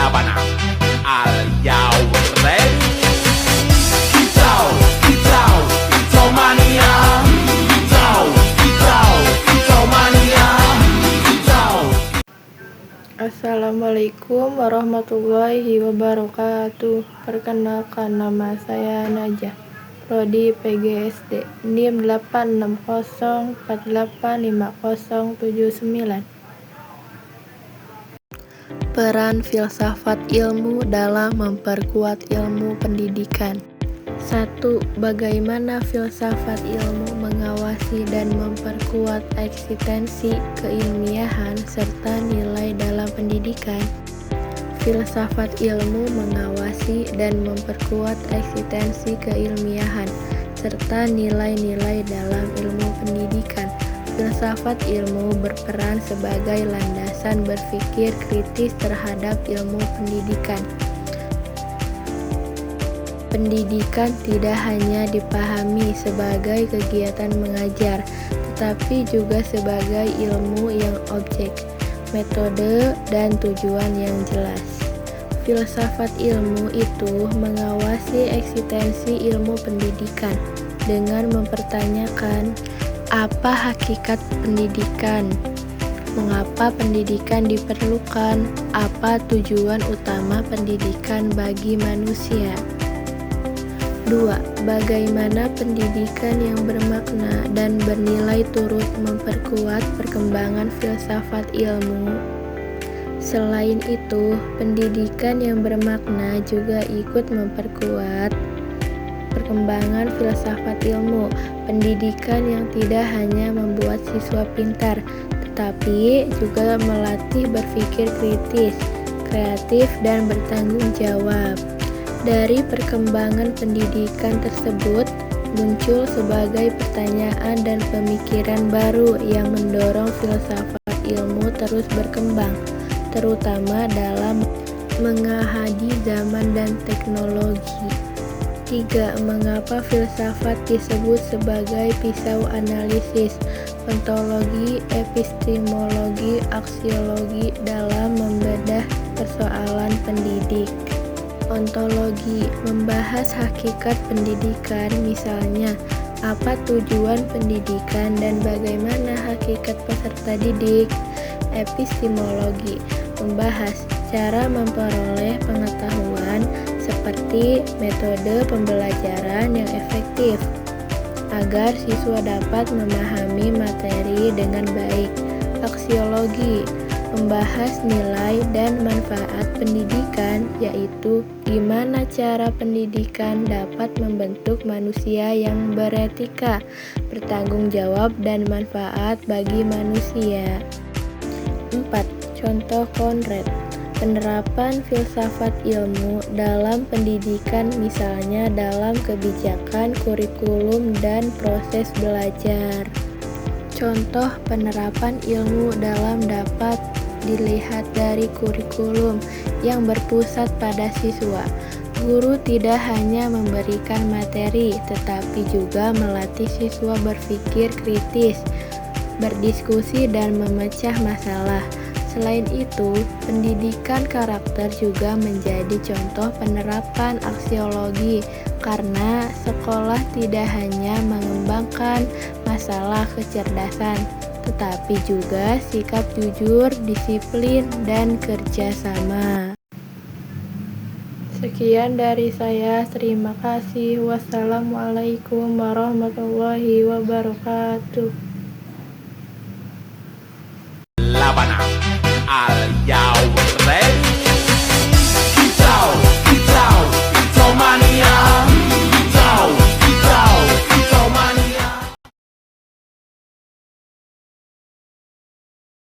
Labana. Are you ready? Kicau, kicau, kicau mania. Kicau, kicau, kicau mania. Kicau. Assalamualaikum warahmatullahi wabarakatuh. Perkenalkan, nama saya Najah, Prodi PGSD, NIM 860485079. Peran filsafat ilmu dalam memperkuat ilmu pendidikan. 1. Bagaimana filsafat ilmu mengawasi dan memperkuat eksistensi keilmiahan serta nilai dalam pendidikan. Filsafat ilmu mengawasi dan memperkuat eksistensi keilmiahan serta nilai-nilai dalam ilmu pendidikan. Filsafat ilmu berperan sebagai landasan berpikir kritis terhadap ilmu pendidikan. Pendidikan tidak hanya dipahami sebagai kegiatan mengajar, tetapi juga sebagai ilmu yang objek, metode, dan tujuan yang jelas. Filsafat ilmu itu mengawasi eksistensi ilmu pendidikan dengan mempertanyakan apa hakikat pendidikan, mengapa pendidikan diperlukan, apa tujuan utama pendidikan bagi manusia. 2. Bagaimana pendidikan yang bermakna dan bernilai turut memperkuat perkembangan filsafat ilmu. Selain itu, pendidikan yang bermakna juga ikut memperkuat perkembangan filsafat ilmu. Pendidikan yang tidak hanya membuat siswa pintar, tetapi juga melatih berpikir kritis, kreatif, dan bertanggung jawab. Dari perkembangan pendidikan tersebut muncul sebagai pertanyaan dan pemikiran baru yang mendorong filsafat ilmu terus berkembang, terutama dalam menghadapi zaman dan teknologi. 3. Mengapa filsafat disebut sebagai pisau analisis, ontologi, epistemologi, aksiologi dalam membedah persoalan pendidik. Ontologi membahas hakikat pendidikan, misalnya apa tujuan pendidikan dan bagaimana hakikat peserta didik. Epistemologi membahas cara memperoleh pengetahuan seperti metode pembelajaran yang efektif agar siswa dapat memahami materi dengan baik. Aksiologi membahas nilai dan manfaat pendidikan, yaitu gimana cara pendidikan dapat membentuk manusia yang beretika, bertanggung jawab, dan manfaat bagi manusia. 4. Contoh konkret penerapan filsafat ilmu dalam pendidikan, misalnya dalam kebijakan, kurikulum, dan proses belajar. Contoh penerapan ilmu dalam dapat dilihat dari kurikulum yang berpusat pada siswa. Guru tidak hanya memberikan materi, tetapi juga melatih siswa berpikir kritis, berdiskusi, dan memecah masalah. Selain itu, pendidikan karakter juga menjadi contoh penerapan aksiologi, karena sekolah tidak hanya mengembangkan masalah kecerdasan, tetapi juga sikap jujur, disiplin, dan kerjasama. Sekian dari saya, terima kasih. Wassalamualaikum warahmatullahi wabarakatuh. Labana.